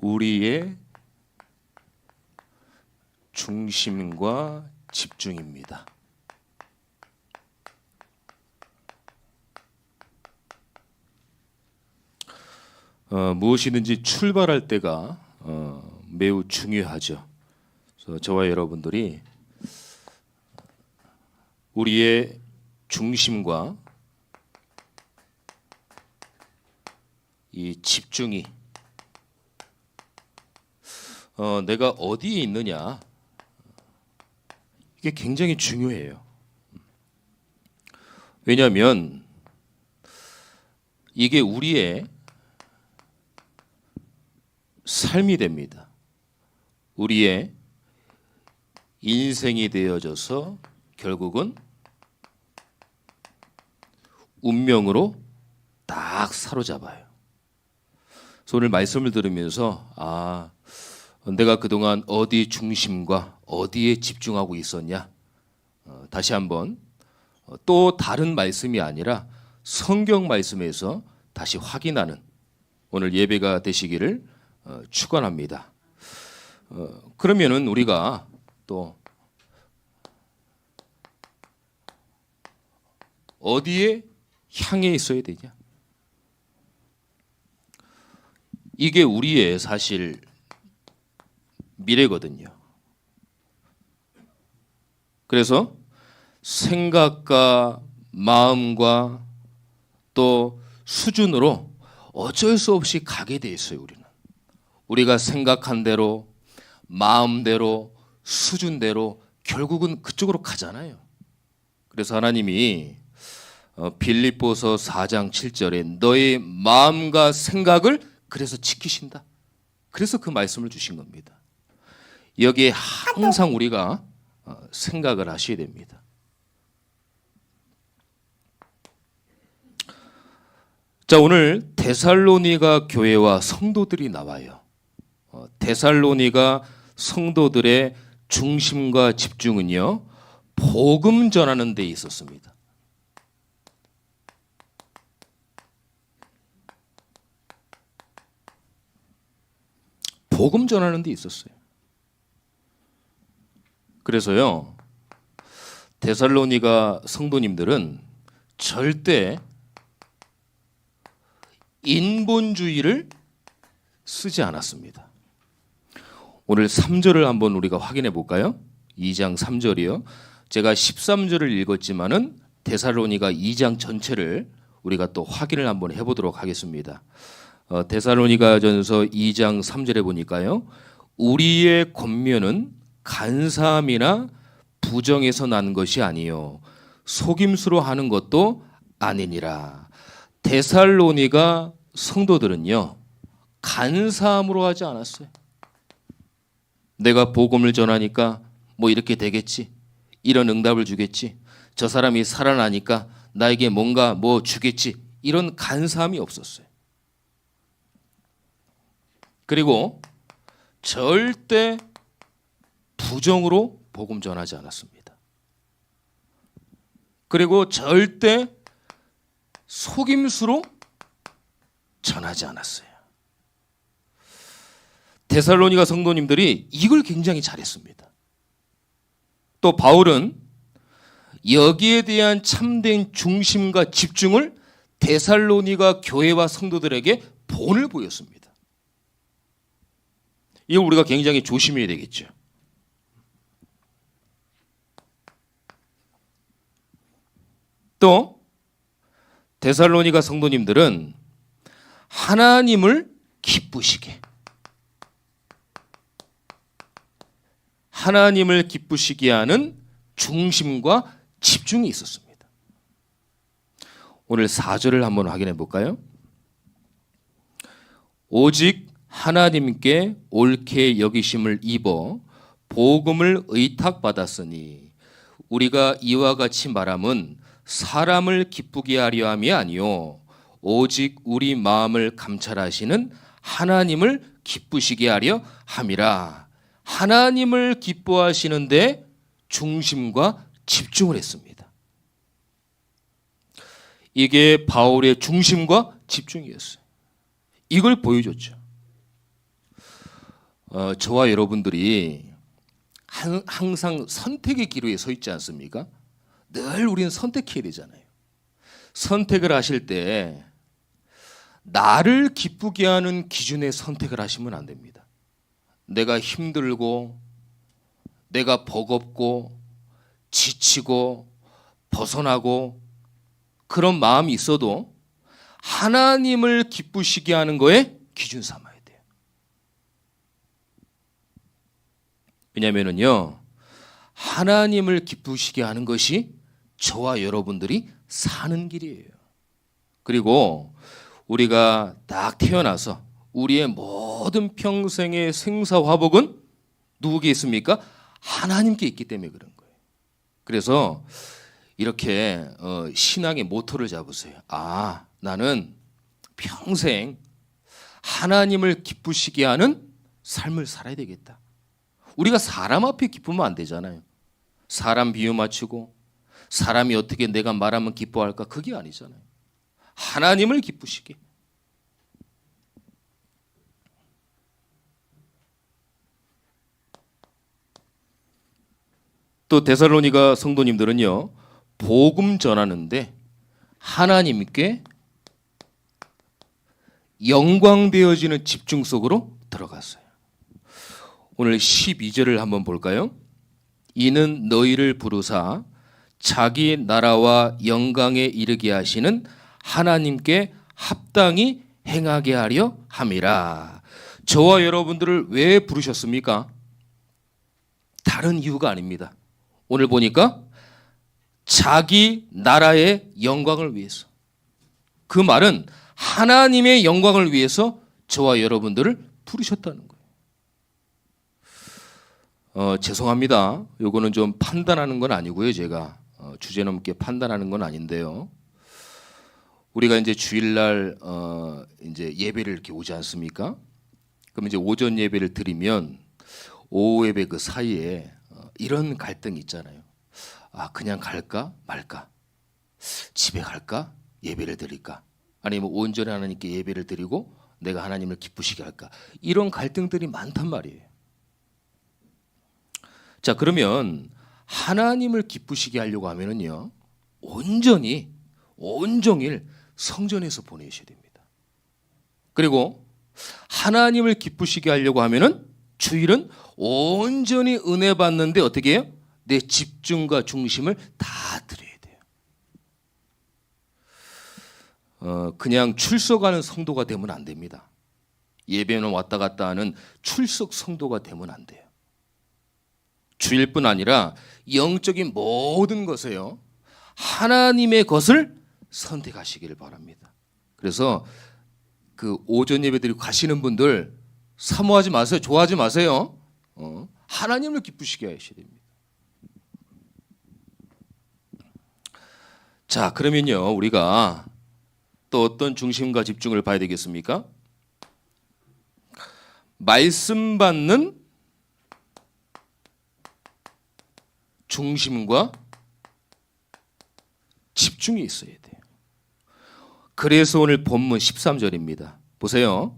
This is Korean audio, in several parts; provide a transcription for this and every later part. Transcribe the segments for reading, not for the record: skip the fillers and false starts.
우리의 중심과 집중입니다. 무엇이든지 출발할 때가 매우 중요하죠. 그래서 저와 여러분들이 우리의 중심과 이 집중이 내가 어디에 있느냐, 이게 굉장히 중요해요. 왜냐하면 이게 우리의 삶이 됩니다. 우리의 인생이 되어져서 결국은 운명으로 딱 사로잡아요. 그래서 오늘 말씀을 들으면서 내가 그동안 어디 중심과 어디에 집중하고 있었냐, 다시 한번 또 다른 말씀이 아니라 성경 말씀에서 다시 확인하는 오늘 예배가 되시기를 축원합니다. 그러면은 우리가 또 어디에 향해 있어야 되냐? 이게 우리의 사실 미래거든요. 그래서 생각과 마음과 또 수준으로 어쩔 수 없이 가게 돼 있어요. 우리가 생각한 대로, 마음대로, 수준대로 결국은 그쪽으로 가잖아요. 그래서 하나님이 빌립보서 4장 7절에 너의 마음과 생각을 그래서 지키신다. 그래서 그 말씀을 주신 겁니다. 여기에 항상 우리가 생각을 하셔야 됩니다. 자, 오늘 데살로니가 교회와 성도들이 나와요. 데살로니가 성도들의 중심과 집중은요, 복음 전하는 데 있었습니다. 복음 전하는 데 있었어요. 그래서요, 데살로니가 성도님들은 절대 인본주의를 쓰지 않았습니다. 오늘 3절을 한번 우리가 확인해 볼까요? 2장 3절이요. 제가 13절을 읽었지만은 데살로니가 2장 전체를 우리가 또 확인을 한번 해보도록 하겠습니다. 데살로니가전서 2장 3절에 보니까요, 우리의 권면은 간사함이나 부정에서 난 것이 아니요 속임수로 하는 것도 아니니라. 데살로니가 성도들은요, 간사함으로 하지 않았어요. 내가 복음을 전하니까 뭐 이렇게 되겠지, 이런 응답을 주겠지, 저 사람이 살아나니까 나에게 뭔가 뭐 주겠지, 이런 간사함이 없었어요. 그리고 절대 부정으로 복음 전하지 않았습니다. 그리고 절대 속임수로 전하지 않았어요. 데살로니가 성도님들이 이걸 굉장히 잘했습니다. 또 바울은 여기에 대한 참된 중심과 집중을 데살로니가 교회와 성도들에게 본을 보였습니다. 이거 우리가 굉장히 조심해야 되겠죠. 또 데살로니가 성도님들은 하나님을 기쁘시게, 하나님을 기쁘시게 하는 중심과 집중이 있었습니다. 오늘 4절을 한번 확인해 볼까요? 오직 하나님께 옳게 여기심을 입어 복음을 의탁받았으니 우리가 이와 같이 말함은 사람을 기쁘게 하려 함이 아니요 오직 우리 마음을 감찰하시는 하나님을 기쁘시게 하려 함이라. 하나님을 기뻐하시는데 중심과 집중을 했습니다. 이게 바울의 중심과 집중이었어요. 이걸 보여줬죠. 저와 여러분들이 항상 선택의 기로에 서 있지 않습니까? 늘 우리는 선택해야 되잖아요. 선택을 하실 때 나를 기쁘게 하는 기준의 선택을 하시면 안 됩니다. 내가 힘들고 내가 버겁고 지치고 벗어나고 그런 마음이 있어도 하나님을 기쁘시게 하는 거에 기준 삼아야 돼요. 왜냐면은요, 하나님을 기쁘시게 하는 것이 저와 여러분들이 사는 길이에요. 그리고 우리가 딱 태어나서 우리의 모든 평생의 생사화복은 누구에게 있습니까? 하나님께 있기 때문에 그런 거예요. 그래서 이렇게 신앙의 모토를 잡으세요. 아, 나는 평생 하나님을 기쁘시게 하는 삶을 살아야 되겠다. 우리가 사람 앞에 기쁘면 안 되잖아요. 사람 비유 맞추고 사람이 어떻게 내가 말하면 기뻐할까? 그게 아니잖아요. 하나님을 기쁘시게. 또 데살로니가 성도님들은요, 복음 전하는데 하나님께 영광되어지는 집중 속으로 들어갔어요. 오늘 12절을 한번 볼까요? 이는 너희를 부르사 자기 나라와 영광에 이르게 하시는 하나님께 합당히 행하게 하려 함이라. 저와 여러분들을 왜 부르셨습니까? 다른 이유가 아닙니다. 오늘 보니까 자기 나라의 영광을 위해서. 그 말은 하나님의 영광을 위해서 저와 여러분들을 부르셨다는 거예요. 죄송합니다. 요거는 좀 판단하는 건 아니고요. 제가 주제 넘게 판단하는 건 아닌데요. 우리가 이제 주일날 이제 예배를 이렇게 오지 않습니까? 그럼 이제 오전 예배를 드리면 오후 예배 그 사이에 이런 갈등이 있잖아요. 아, 그냥 갈까 말까? 집에 갈까? 예배를 드릴까? 아니면 온전히 하나님께 예배를 드리고 내가 하나님을 기쁘시게 할까? 이런 갈등들이 많단 말이에요. 자, 그러면 하나님을 기쁘시게 하려고 하면은요, 온종일 성전에서 보내셔야 됩니다. 그리고 하나님을 기쁘시게 하려고 하면은 주일은 온전히 은혜 받는데 어떻게 해요? 내 집중과 중심을 다 드려야 돼요. 그냥 출석하는 성도가 되면 안 됩니다. 예배는 왔다 갔다 하는 출석 성도가 되면 안 돼요. 주일뿐 아니라 영적인 모든 것에요, 하나님의 것을 선택하시기를 바랍니다. 그래서 그 오전 예배 드리고 가시는 분들 사모하지 마세요. 좋아하지 마세요. 하나님을 기쁘시게 하셔야 됩니다. 자, 그러면요, 우리가 또 어떤 중심과 집중을 봐야 되겠습니까? 말씀 받는 중심과 집중이 있어야 돼요. 그래서 오늘 본문 13절입니다. 보세요.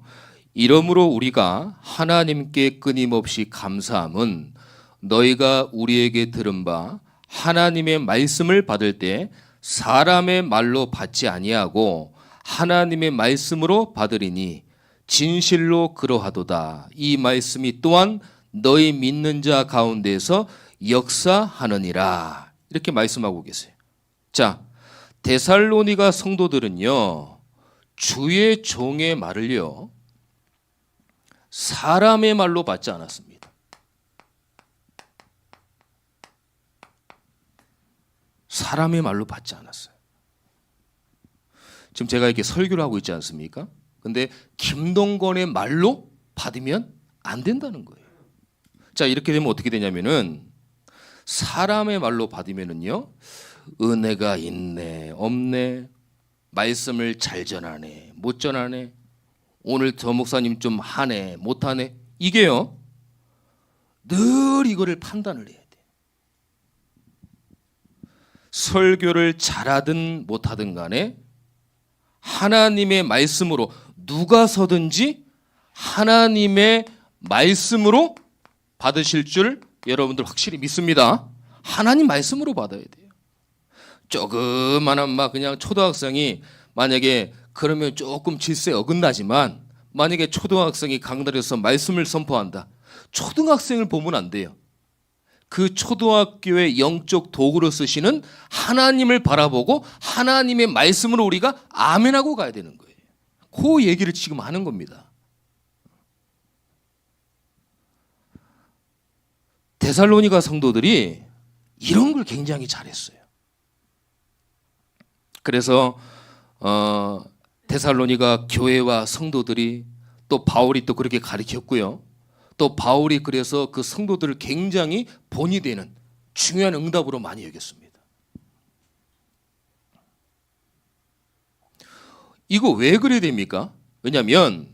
이러므로 우리가 하나님께 끊임없이 감사함은 너희가 우리에게 들은 바 하나님의 말씀을 받을 때 사람의 말로 받지 아니하고 하나님의 말씀으로 받으리니 진실로 그러하도다. 이 말씀이 또한 너희 믿는 자 가운데서 역사하느니라. 이렇게 말씀하고 계세요. 자, 데살로니가 성도들은요, 주의 종의 말을요, 사람의 말로 받지 않았습니다. 사람의 말로 받지 않았어요. 지금 제가 이렇게 설교를 하고 있지 않습니까? 근데 김동건의 말로 받으면 안 된다는 거예요. 자, 이렇게 되면 어떻게 되냐면은 사람의 말로 받으면은요, 은혜가 있네, 없네, 말씀을 잘 전하네, 못 전하네, 오늘 저 목사님 좀 하네, 못 하네, 이게요, 늘 이거를 판단을 해야 돼. 설교를 잘하든 못하든 간에 하나님의 말씀으로 누가 서든지 하나님의 말씀으로 받으실 줄 여러분들 확실히 믿습니다. 하나님 말씀으로 받아야 돼요. 조그마한 막 그냥 초등학생이 만약에 그러면 조금 질서에 어긋나지만 만약에 초등학생이 강단에서 말씀을 선포한다. 초등학생을 보면 안 돼요. 그 초등학교의 영적 도구로 쓰시는 하나님을 바라보고 하나님의 말씀으로 우리가 아멘하고 가야 되는 거예요. 그 얘기를 지금 하는 겁니다. 데살로니가 성도들이 이런 걸 굉장히 잘했어요. 그래서 데살로니가 교회와 성도들이 또 바울이 또 그렇게 가르쳤고요. 또 바울이 그래서 그 성도들을 굉장히 본이 되는 중요한 응답으로 많이 여겼습니다. 이거 왜 그래야 됩니까? 왜냐하면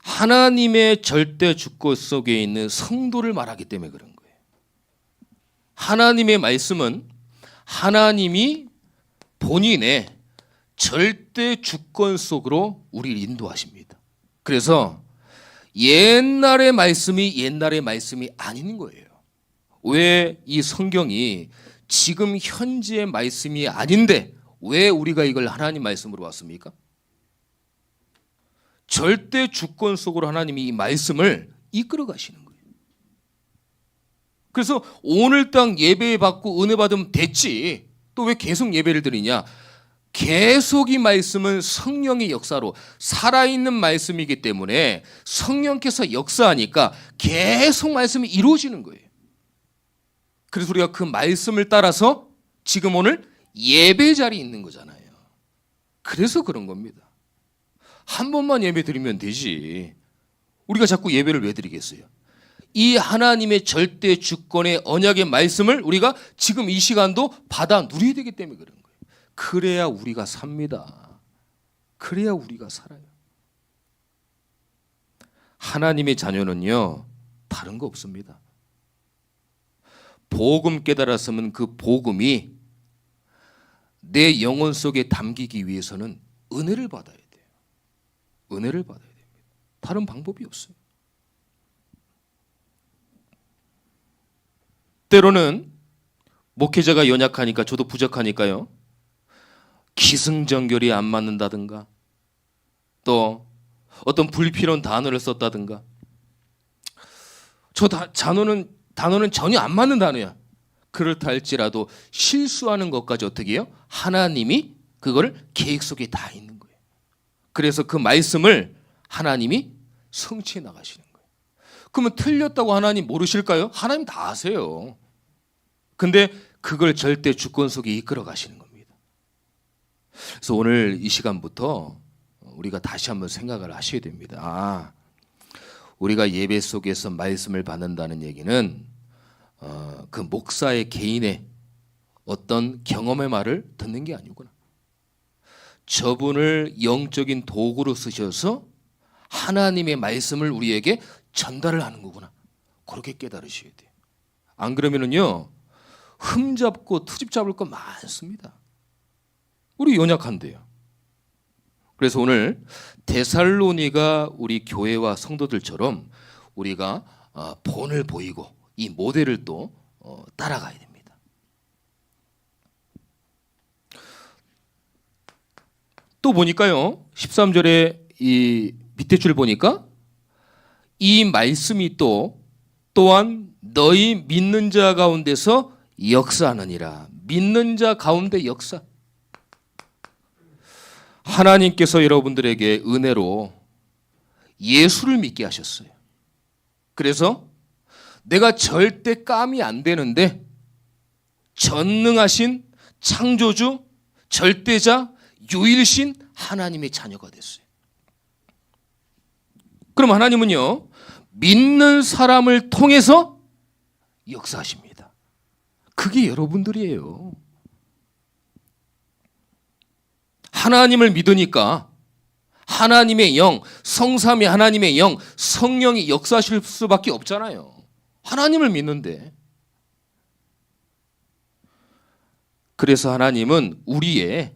하나님의 절대 주권 속에 있는 성도를 말하기 때문에 그런 거예요. 하나님의 말씀은 하나님이 본인의 절대 주권 속으로 우리를 인도하십니다. 그래서 옛날의 말씀이 옛날의 말씀이 아닌 거예요. 왜 이 성경이 지금 현재의 말씀이 아닌데 왜 우리가 이걸 하나님 말씀으로 왔습니까? 절대 주권 속으로 하나님이 이 말씀을 이끌어 가시는 거예요. 그래서 오늘 딱 예배 받고 은혜 받으면 됐지. 또 왜 계속 예배를 드리냐? 계속 이 말씀은 성령의 역사로 살아있는 말씀이기 때문에 성령께서 역사하니까 계속 말씀이 이루어지는 거예요. 그래서 우리가 그 말씀을 따라서 지금 오늘 예배 자리에 있는 거잖아요. 그래서 그런 겁니다. 한 번만 예배 드리면 되지. 우리가 자꾸 예배를 왜 드리겠어요? 이 하나님의 절대 주권의 언약의 말씀을 우리가 지금 이 시간도 받아 누려야 되기 때문에 그런 거예요. 그래야 우리가 삽니다. 그래야 우리가 살아요. 하나님의 자녀는요, 다른 거 없습니다. 복음 깨달았으면 그 복음이 내 영혼 속에 담기기 위해서는 은혜를 받아야 돼요. 은혜를 받아야 됩니다. 다른 방법이 없어요. 때로는 목회자가 연약하니까 저도 부족하니까요. 기승전결이 안 맞는다든가 또 어떤 불필요한 단어를 썼다든가 저 단어는 전혀 안 맞는 단어야. 그렇다 할지라도 실수하는 것까지 어떻게 해요? 하나님이 그걸 계획 속에 다 있는 거예요. 그래서 그 말씀을 하나님이 성취해 나가시는 거예요. 그러면 틀렸다고 하나님 모르실까요? 하나님 다 아세요. 근데 그걸 절대 주권 속에 이끌어 가시는 겁니다. 그래서 오늘 이 시간부터 우리가 다시 한번 생각을 하셔야 됩니다. 우리가 예배 속에서 말씀을 받는다는 얘기는 그 목사의 개인의 어떤 경험의 말을 듣는 게 아니구나. 저분을 영적인 도구로 쓰셔서 하나님의 말씀을 우리에게 전달을 하는 거구나. 그렇게 깨달으셔야 돼요. 안 그러면은요, 흠잡고 트집 잡을 거 많습니다. 우리 연약한데요. 그래서 오늘 데살로니가 우리 교회와 성도들처럼 우리가 본을 보이고 이 모델을 또 따라가야 됩니다. 또 보니까요, 13절에 이 밑에 줄 보니까 이 말씀이 또한 너희 믿는 자 가운데서 역사하느니라. 믿는 자 가운데 역사. 하나님께서 여러분들에게 은혜로 예수를 믿게 하셨어요. 그래서 내가 절대 깜이 안 되는데 전능하신 창조주, 절대자, 유일신 하나님의 자녀가 됐어요. 그럼 하나님은요, 믿는 사람을 통해서 역사하십니다. 그게 여러분들이에요. 하나님을 믿으니까 하나님의 영, 성삼위 하나님의 영, 성령이 역사하실 수밖에 없잖아요. 하나님을 믿는데. 그래서 하나님은 우리의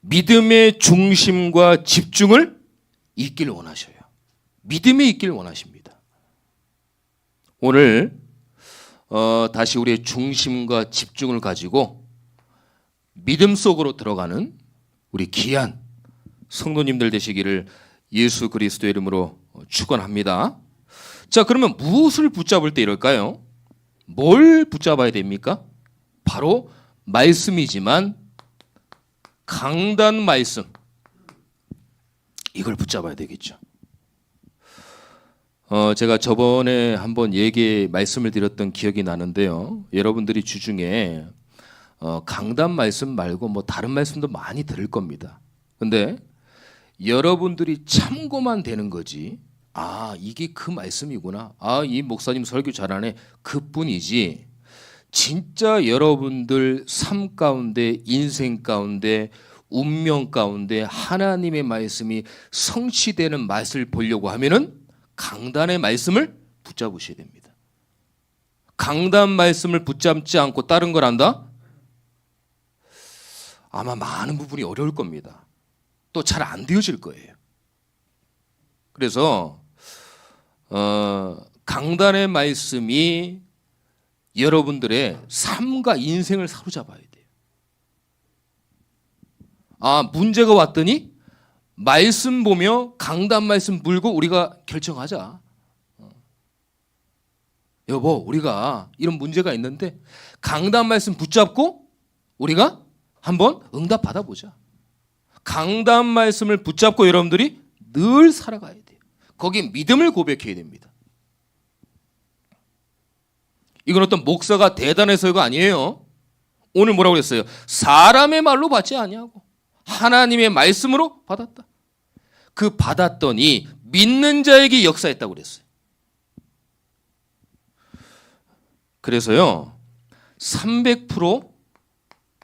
믿음의 중심과 집중을 있길 원하셔요. 믿음에 있길 원하십니다. 오늘 다시 우리의 중심과 집중을 가지고 믿음 속으로 들어가는 우리 귀한 성도님들 되시기를 예수 그리스도의 이름으로 축원합니다. 자, 그러면 무엇을 붙잡을 때 이럴까요? 뭘 붙잡아야 됩니까? 바로 말씀이지만 강단 말씀, 이걸 붙잡아야 되겠죠. 제가 저번에 한번 말씀을 드렸던 기억이 나는데요. 여러분들이 주중에 강단 말씀 말고 뭐 다른 말씀도 많이 들을 겁니다. 근데 여러분들이 참고만 되는 거지, 아, 이게 그 말씀이구나, 아, 이 목사님 설교 잘하네, 그뿐이지 진짜 여러분들 삶 가운데, 인생 가운데, 운명 가운데 하나님의 말씀이 성취되는 맛을 보려고 하면은 강단의 말씀을 붙잡으셔야 됩니다. 강단 말씀을 붙잡지 않고 다른 걸 한다? 아마 많은 부분이 어려울 겁니다. 또 잘 안 되어질 거예요. 그래서 강단의 말씀이 여러분들의 삶과 인생을 사로잡아야 돼요. 아, 문제가 왔더니 말씀 보며 강단 말씀 물고 우리가 결정하자. 여보, 우리가 이런 문제가 있는데 강단 말씀 붙잡고 우리가 한번 응답 받아보자. 강단 말씀을 붙잡고 여러분들이 늘 살아가야 돼요. 거기에 믿음을 고백해야 됩니다. 이건 어떤 목사가 대단해서가 아니에요. 오늘 뭐라고 그랬어요? 사람의 말로 받지 아니하고 하나님의 말씀으로 받았다. 그 받았더니 믿는 자에게 역사했다고 그랬어요. 그래서요, 300%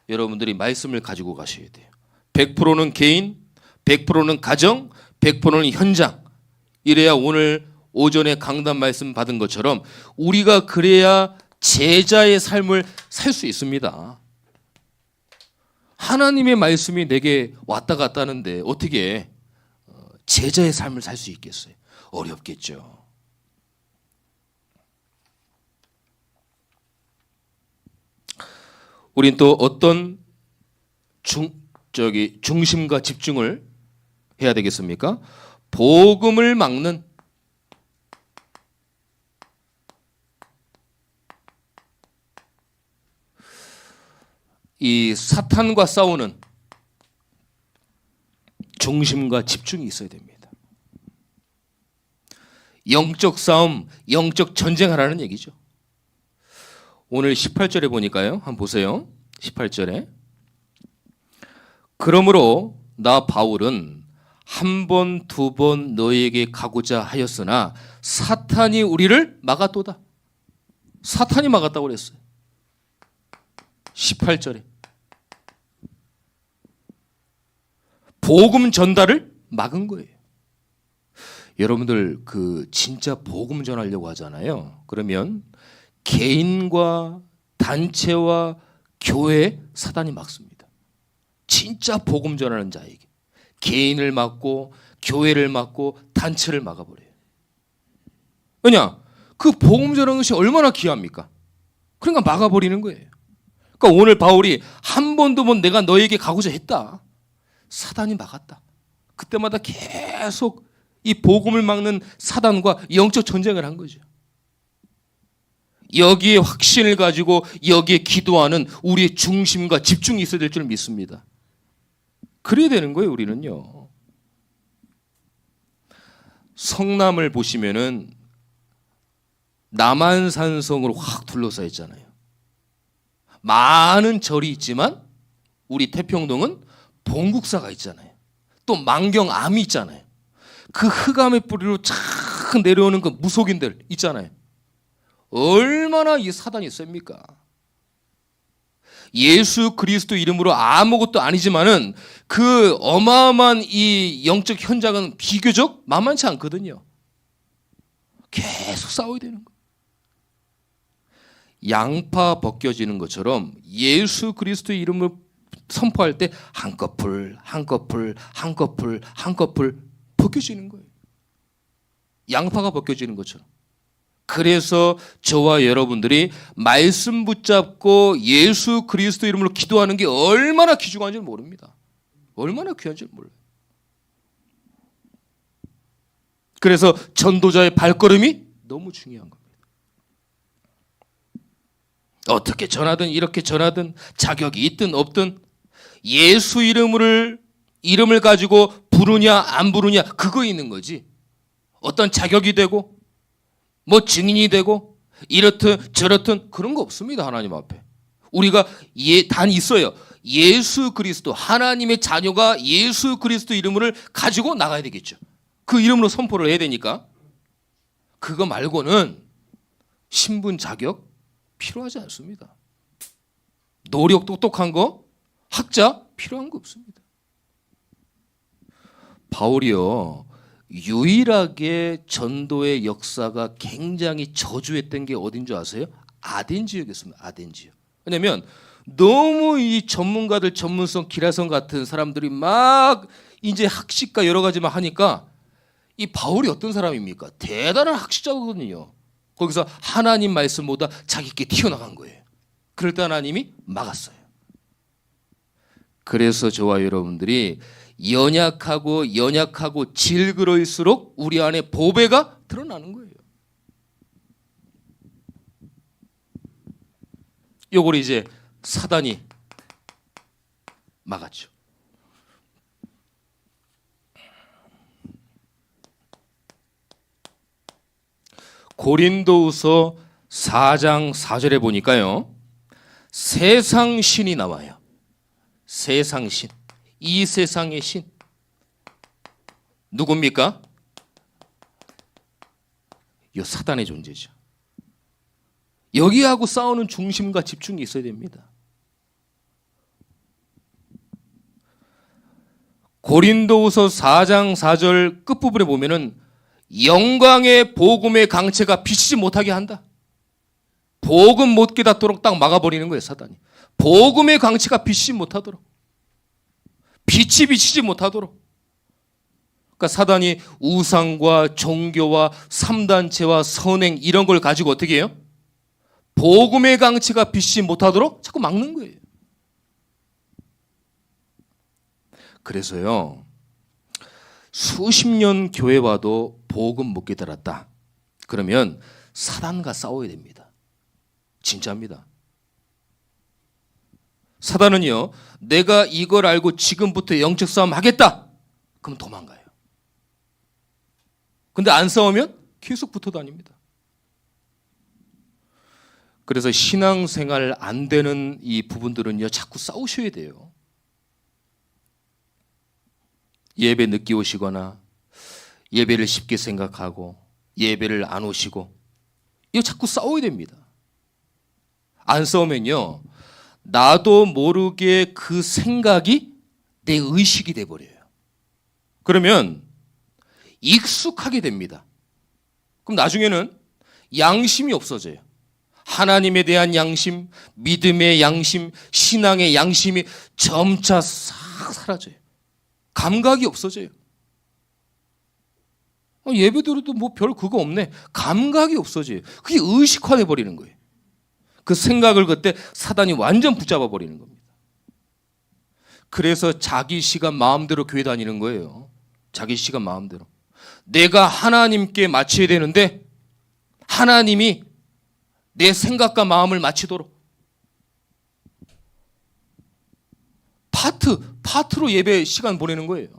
여러분들이 말씀을 가지고 가셔야 돼요. 100%는 개인, 100%는 가정, 100%는 현장. 이래야 오늘 오전에 강단 말씀 받은 것처럼 우리가 그래야 제자의 삶을 살 수 있습니다. 하나님의 말씀이 내게 왔다 갔다 하는데 어떻게 제자의 삶을 살 수 있겠어요? 어렵겠죠. 우린 또 어떤 중심과 집중을 해야 되겠습니까? 복음을 막는 이 사탄과 싸우는 중심과 집중이 있어야 됩니다. 영적 싸움, 영적 전쟁하라는 얘기죠. 오늘 18절에 보니까요. 한번 보세요. 18절에 그러므로 나 바울은 한 번, 두 번 너희에게 가고자 하였으나 사탄이 우리를 막았도다. 사탄이 막았다고 그랬어요. 18절에 복음 전달을 막은 거예요. 여러분들 진짜 복음 전하려고 하잖아요. 그러면 개인과 단체와 교회에 사단이 막습니다. 진짜 복음 전하는 자에게 개인을 막고 교회를 막고 단체를 막아버려요. 왜냐? 그 복음 전하는 것이 얼마나 귀합니까? 그러니까 막아버리는 거예요. 그러니까 오늘 바울이 한 번, 두 번 내가 너에게 가고자 했다. 사단이 막았다. 그때마다 계속 이 복음을 막는 사단과 영적 전쟁을 한 거죠. 여기에 확신을 가지고 여기에 기도하는 우리의 중심과 집중이 있어야 될 줄 믿습니다. 그래야 되는 거예요, 우리는요. 성남을 보시면은 남한산성으로 확 둘러싸여 있잖아요. 많은 절이 있지만 우리 태평동은 봉국사가 있잖아요. 또 만경암이 있잖아요. 그 흑암의 뿌리로 착 내려오는 그 무속인들 있잖아요. 얼마나 이 사단이 셉니까? 예수 그리스도 이름으로 아무것도 아니지만은 그 어마어마한 이 영적 현장은 비교적 만만치 않거든요. 계속 싸워야 되는 거예요. 양파 벗겨지는 것처럼 예수 그리스도의 이름을 선포할 때 한꺼풀 한꺼풀 한꺼풀 한꺼풀 벗겨지는 거예요. 양파가 벗겨지는 것처럼. 그래서 저와 여러분들이 말씀 붙잡고 예수 그리스도 이름으로 기도하는 게 얼마나 귀중한지 모릅니다. 얼마나 귀한지 몰라요. 그래서 전도자의 발걸음이 너무 중요한 겁니다. 어떻게 전하든 이렇게 전하든 자격이 있든 없든 예수 이름을 가지고 부르냐 안 부르냐 그거 있는 거지. 어떤 자격이 되고 뭐 증인이 되고 이렇든 저렇든 그런 거 없습니다. 하나님 앞에. 우리가 단 있어요. 예수 그리스도 하나님의 자녀가 예수 그리스도 이름을 가지고 나가야 되겠죠. 그 이름으로 선포를 해야 되니까. 그거 말고는 신분 자격 필요하지 않습니다. 노력 똑똑한 거 학자 필요한 거 없습니다. 바울이요. 유일하게 전도의 역사가 굉장히 저주했던 게 어딘 줄 아세요? 아덴 지역이었습니다. 아덴 지역. 왜냐하면 너무 이 전문가들 전문성 기라성 같은 사람들이 막 이제 학식과 여러 가지만 하니까 이 바울이 어떤 사람입니까? 대단한 학식자거든요. 거기서 하나님 말씀보다 자기께 튀어나간 거예요. 그럴 때 하나님이 막았어요. 그래서 저와 여러분들이 연약하고 질그러일수록 우리 안에 보배가 드러나는 거예요. 요걸 이제 사단이 막았죠. 고린도후서 4장 4절에 보니까요. 세상 신이 나와요. 세상 신. 이 세상의 신. 누굽니까? 이 사단의 존재죠. 여기하고 싸우는 중심과 집중이 있어야 됩니다. 고린도후서 4장 4절 끝부분에 보면은 영광의 복음의 강체가 비치지 못하게 한다. 복음 못 깨닫도록 딱 막아버리는 거예요, 사단이. 복음의 강체가 비치지 못하도록. 빛이 비치지 못하도록. 그러니까 사단이 우상과 종교와 3단체와 선행 이런 걸 가지고 어떻게 해요? 복음의 강체가 비치지 못하도록 자꾸 막는 거예요. 그래서요. 수십 년 교회 와도 복음 못 깨달았다. 그러면 사단과 싸워야 됩니다. 진짜입니다. 사단은요. 내가 이걸 알고 지금부터 영적 싸움 하겠다. 그럼 도망가요. 근데 안 싸우면 계속 붙어 다닙니다. 그래서 신앙생활 안 되는 이 부분들은요. 자꾸 싸우셔야 돼요. 예배 늦게 오시거나 예배를 쉽게 생각하고 예배를 안 오시고 이거 자꾸 싸워야 됩니다. 안 싸우면요. 나도 모르게 그 생각이 내 의식이 돼버려요. 그러면 익숙하게 됩니다. 그럼 나중에는 양심이 없어져요. 하나님에 대한 양심, 믿음의 양심, 신앙의 양심이 점차 싹 사라져요. 감각이 없어져요. 예배 드려도 뭐 별 그거 없네. 감각이 없어져요. 그게 의식화돼 버리는 거예요. 그 생각을 그때 사단이 완전 붙잡아 버리는 겁니다. 그래서 자기 시간 마음대로 교회 다니는 거예요. 자기 시간 마음대로. 내가 하나님께 맞춰야 되는데 하나님이 내 생각과 마음을 맞추도록 파트로 예배 시간 보내는 거예요.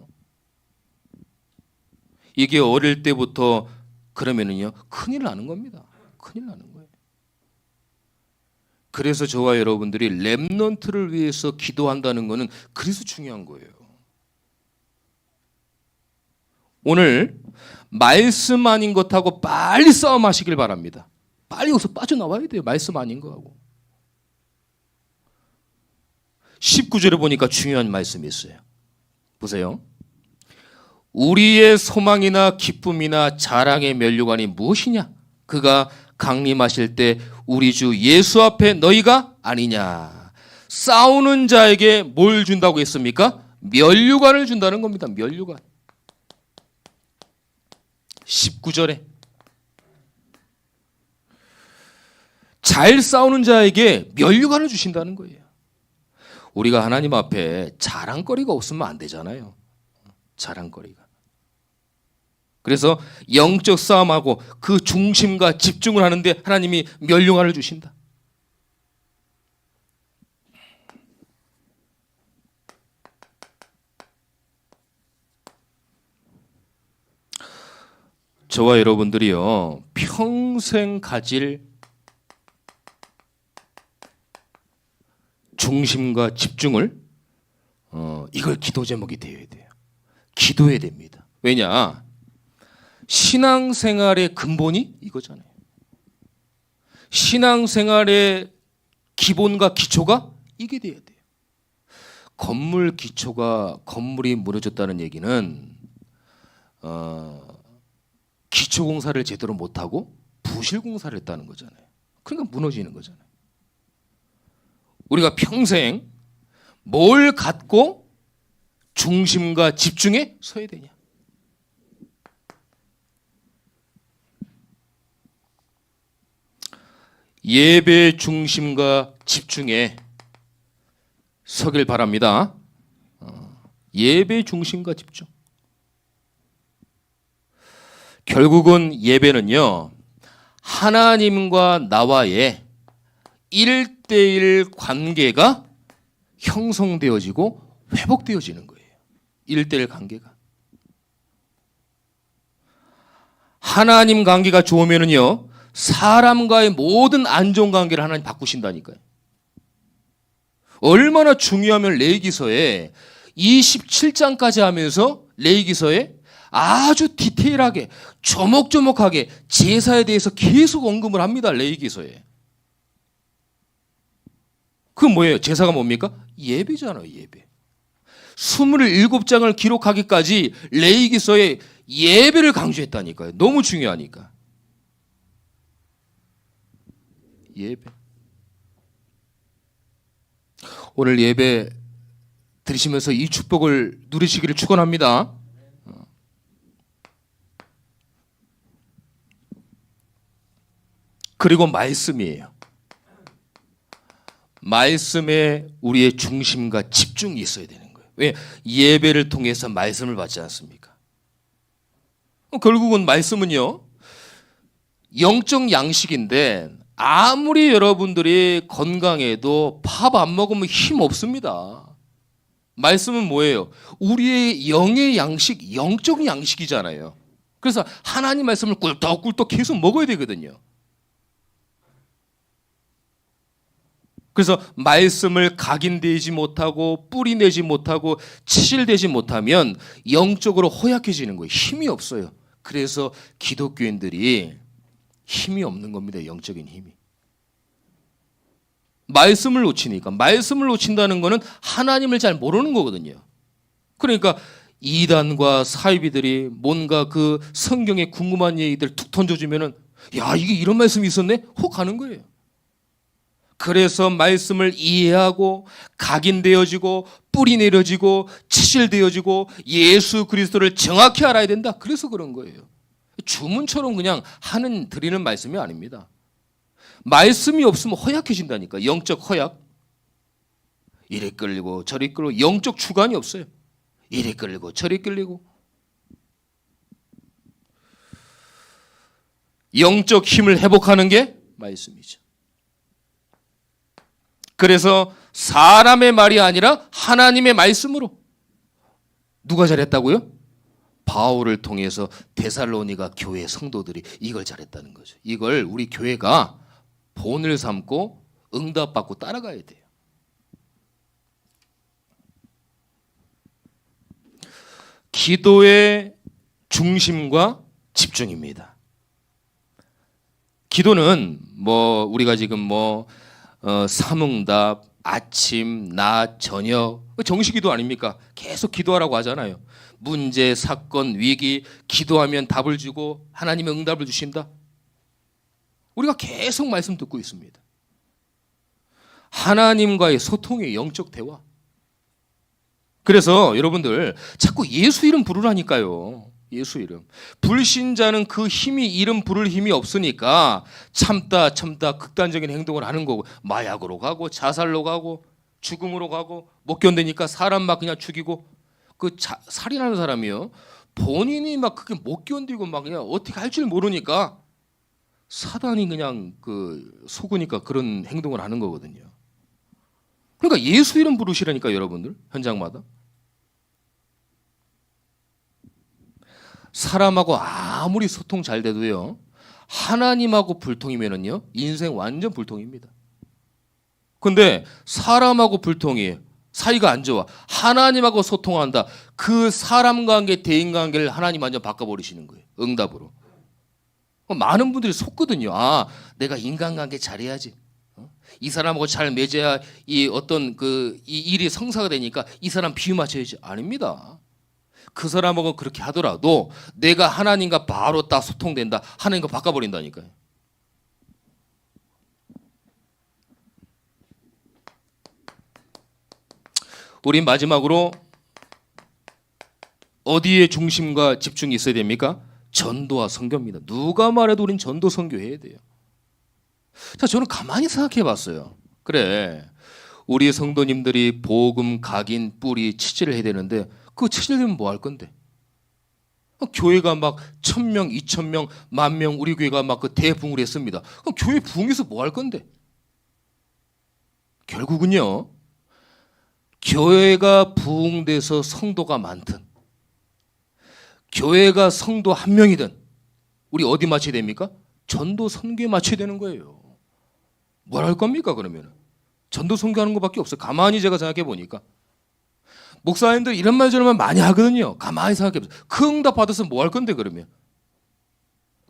이게 어릴 때부터 그러면은요 큰일 나는 겁니다. 큰일 나는 거예요. 그래서 저와 여러분들이 렘넌트를 위해서 기도한다는 것은 그래서 중요한 거예요. 오늘 말씀 아닌 것하고 빨리 싸움하시길 바랍니다. 빨리 여기서 빠져나와야 돼요. 말씀 아닌 거하고. 19절에 보니까 중요한 말씀이 있어요. 보세요. 우리의 소망이나 기쁨이나 자랑의 면류관이 무엇이냐? 그가 강림하실 때 우리 주 예수 앞에 너희가 아니냐. 싸우는 자에게 뭘 준다고 했습니까? 면류관을 준다는 겁니다. 면류관. 19절에 잘 싸우는 자에게 면류관을 주신다는 거예요. 우리가 하나님 앞에 자랑거리가 없으면 안 되잖아요. 자랑거리가. 그래서 영적 싸움하고 그 중심과 집중을 하는데 하나님이 면류관을 주신다. 저와 여러분들이요, 평생 가질 중심과 집중을 이걸 기도 제목이 되어야 돼요. 기도해야 됩니다. 왜냐? 신앙생활의 근본이 이거잖아요. 신앙생활의 기본과 기초가 이게 돼야 돼요. 건물이 무너졌다는 얘기는 기초공사를 제대로 못하고 부실공사를 했다는 거잖아요. 그러니까 무너지는 거잖아요. 우리가 평생 뭘 갖고 중심과 집중에 서야 되냐? 예배 중심과 집중에 서길 바랍니다. 예배 중심과 집중. 결국은 예배는요, 하나님과 나와의 1대1 관계가 형성되어지고 회복되어지는 거예요. 1대1 관계가. 하나님 관계가 좋으면은요, 사람과의 모든 안전 관계를 하나님 바꾸신다니까요. 얼마나 중요하면 레위기서에 27장까지 하면서 레위기서에 아주 디테일하게 조목조목하게 제사에 대해서 계속 언급을 합니다. 레위기서에. 그건 뭐예요? 제사가 뭡니까? 예배잖아요. 예배. 27장을 기록하기까지 레위기서에 예배를 강조했다니까요. 너무 중요하니까. 예배. 오늘 예배 드리시면서 이 축복을 누리시기를 축원합니다. 그리고 말씀이에요. 말씀에 우리의 중심과 집중이 있어야 되는 거예요. 왜? 예배를 통해서 말씀을 받지 않습니까? 결국은 말씀은요, 영적 양식인데 아무리 여러분들이 건강해도 밥 안 먹으면 힘 없습니다. 말씀은 뭐예요? 우리의 영의 양식, 영적 양식이잖아요. 그래서 하나님 말씀을 꿀떡꿀떡 계속 먹어야 되거든요. 그래서 말씀을 각인되지 못하고 뿌리내지 못하고 치실되지 못하면 영적으로 허약해지는 거예요. 힘이 없어요. 그래서 기독교인들이 힘이 없는 겁니다. 영적인 힘이. 말씀을 놓치니까. 말씀을 놓친다는 거는 하나님을 잘 모르는 거거든요. 그러니까 이단과 사이비들이 뭔가 그 성경에 궁금한 얘기들 툭 던져주면은 야, 이게 이런 말씀이 있었네? 혹 가는 거예요. 그래서 말씀을 이해하고 각인되어지고 뿌리 내려지고 치실되어지고 예수 그리스도를 정확히 알아야 된다. 그래서 그런 거예요. 주문처럼 그냥 드리는 말씀이 아닙니다. 말씀이 없으면 허약해진다니까. 영적 허약. 이리 끌리고 저리 끌리고 영적 주관이 없어요. 이리 끌리고 저리 끌리고. 영적 힘을 회복하는 게 말씀이죠. 그래서 사람의 말이 아니라 하나님의 말씀으로. 누가 잘했다고요? 바울을 통해서 데살로니가 교회 성도들이 이걸 잘했다는 거죠. 이걸 우리 교회가 본을 삼고 응답받고 따라가야 돼요. 기도의 중심과 집중입니다. 기도는 우리가 지금 삼응답, 아침, 낮, 저녁 정식기도 아닙니까? 계속 기도하라고 하잖아요. 문제, 사건, 위기 기도하면 답을 주고 하나님의 응답을 주신다. 우리가 계속 말씀 듣고 있습니다. 하나님과의 소통의 영적 대화. 그래서 여러분들 자꾸 예수 이름 부르라니까요. 예수 이름. 불신자는 그 힘이 이름 부를 힘이 없으니까 참다 극단적인 행동을 하는 거고, 마약으로 가고 자살로 가고 죽음으로 가고, 못 견디니까 사람 막 그냥 죽이고. 살인하는 사람이요, 본인이 막 그게 못 견디고 막 그냥 어떻게 할 줄 모르니까 사단이 그냥 속으니까 그런 행동을 하는 거거든요. 그러니까 예수 이름 부르시라니까 여러분들, 현장마다. 사람하고 아무리 소통 잘 돼도요, 하나님하고 불통이면은요 인생 완전 불통입니다. 근데 사람하고 불통이에요, 사이가 안 좋아, 하나님하고 소통한다, 그 사람 관계, 대인 관계를 하나님 완전 바꿔버리시는 거예요, 응답으로. 많은 분들이 속거든요. 내가 인간관계 잘해야지, 이 사람하고 잘 맺어야 이 일이 성사가 되니까 이 사람 비유 맞춰야지. 아닙니다. 그 사람하고 그렇게 하더라도 내가 하나님과 바로 딱 소통된다, 하나님과 바꿔버린다니까요. 우리 마지막으로 어디에 중심과 집중이 있어야 됩니까? 전도와 선교입니다. 누가 말해도 우린 전도 선교해야 돼요. 자, 저는 가만히 생각해 봤어요. 그래, 우리 성도님들이 복음, 각인, 뿌리, 치질을 해야 되는데 그 치질되면 뭐 할 건데? 교회가 막 1000명, 2000명, 10,000명, 우리 교회가 막 대붕을 했습니다. 그럼 교회 부흥해서 뭐 할 건데? 결국은요, 교회가 부흥돼서 성도가 많든, 교회가 성도 한 명이든, 우리 어디 맞춰야 됩니까? 전도 선교에 맞춰야 되는 거예요. 뭘 할 겁니까 그러면? 전도 선교하는 것밖에 없어요. 가만히 제가 생각해 보니까. 목사님들 이런 말 저런 말 많이 하거든요. 가만히 생각해 보세요. 그 응답 받아서 뭐 할 건데 그러면?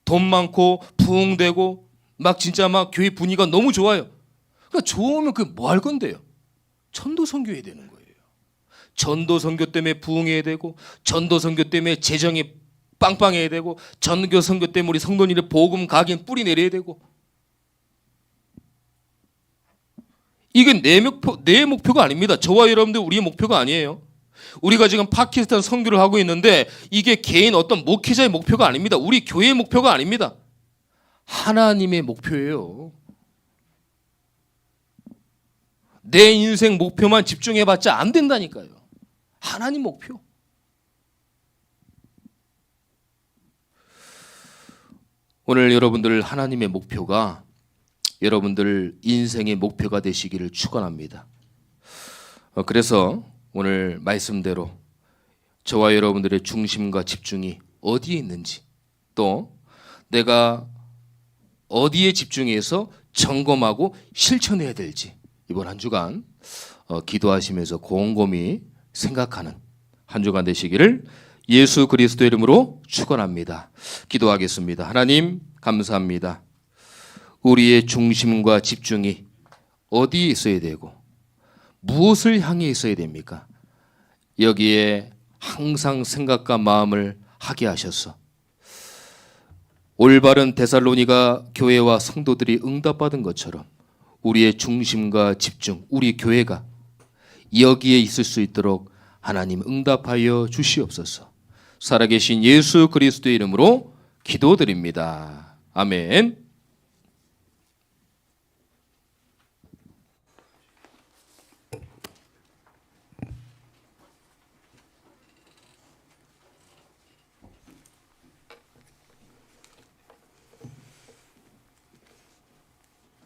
돈 많고 부흥되고 막 진짜 막 교회 분위기가 너무 좋아요. 그러니까 좋으면 그 뭐 할 건데요? 전도 선교해야 되는 거예요. 전도 선교 때문에 부흥해야 되고, 전도 선교 때문에 재정이 빵빵해야 되고, 전도 선교 때문에 우리 성도님의 복음, 각인, 뿌리 내려야 되고. 이게 내 목표가 아닙니다. 저와 여러분들 우리의 목표가 아니에요. 우리가 지금 파키스탄 선교를 하고 있는데 이게 개인 어떤 목회자의 목표가 아닙니다. 우리 교회의 목표가 아닙니다. 하나님의 목표예요. 내 인생 목표만 집중해봤자 안 된다니까요. 하나님 목표. 오늘 여러분들 하나님의 목표가 여러분들 인생의 목표가 되시기를 축원합니다. 그래서 오늘 말씀대로 저와 여러분들의 중심과 집중이 어디에 있는지, 또 내가 어디에 집중해서 점검하고 실천해야 될지, 이번 한 주간 기도하시면서 곰곰이 생각하는 한 주간 되시기를 예수 그리스도 이름으로 축원합니다. 기도하겠습니다. 하나님 감사합니다. 우리의 중심과 집중이 어디에 있어야 되고 무엇을 향해 있어야 됩니까? 여기에 항상 생각과 마음을 하게 하셔서 올바른 데살로니가 교회와 성도들이 응답받은 것처럼 우리의 중심과 집중, 우리 교회가 여기에 있을 수 있도록 하나님 응답하여 주시옵소서. 살아계신 예수 그리스도의 이름으로 기도드립니다. 아멘.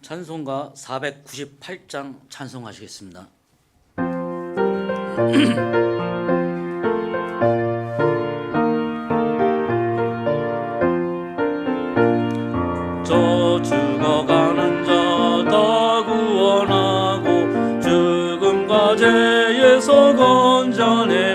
찬송가 498장 찬송하시겠습니다. 저 죽어가는 자 다 구원하고 죽음과 죄에서 건져내